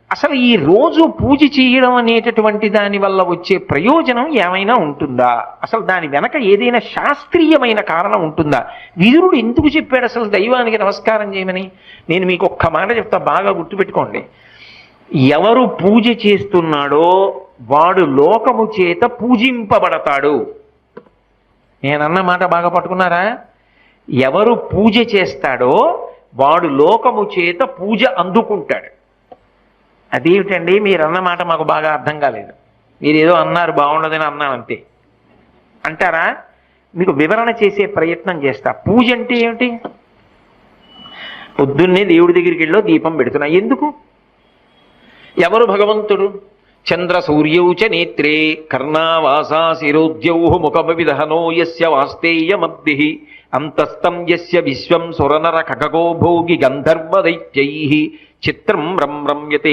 అసలు ఈ రోజు పూజ చేయడం అనేటటువంటి దాని వల్ల వచ్చే ప్రయోజనం ఏమైనా ఉంటుందా? అసలు దాని వెనక ఏదైనా శాస్త్రీయమైన కారణం ఉంటుందా? విదురుడు ఎందుకు చెప్పాడు అసలు దైవానికి నమస్కారం చేయమని? నేను మీకు ఒక్క మాట చెప్తా, బాగా గుర్తుపెట్టుకోండి. ఎవరు పూజ చేస్తున్నాడో వాడు లోకము చేత పూజింపబడతాడు. నేనన్న మాట బాగా పట్టుకున్నారా? ఎవరు పూజ చేస్తాడో వాడు లోకము చేత పూజ అందుకుంటాడు. అదేమిటండి మీరు అన్న మాట మాకు బాగా అర్థం కాలేదు, మీరు ఏదో అన్నారు బాగుండదని అన్నాను అంతే అంటారా? మీకు వివరణ చేసే ప్రయత్నం చేస్తా. పూజ అంటే ఏమిటి? పొద్దున్నే దేవుడి దగ్గరికి వెళ్ళో దీపం పెడుతున్నా, ఎందుకు? ఎవరు భగవంతుడు? చంద్ర సూర్యౌచ నేత్రే కర్ణావాసా శిరోద్యౌ ముఖమవిదహనో యస్య వాస్తేయమబ్ధి అంతస్తం యస్య విశ్వం సురనర ఖగో భోగి గంధర్వ దైత్యైః చిత్రం రమ్యతే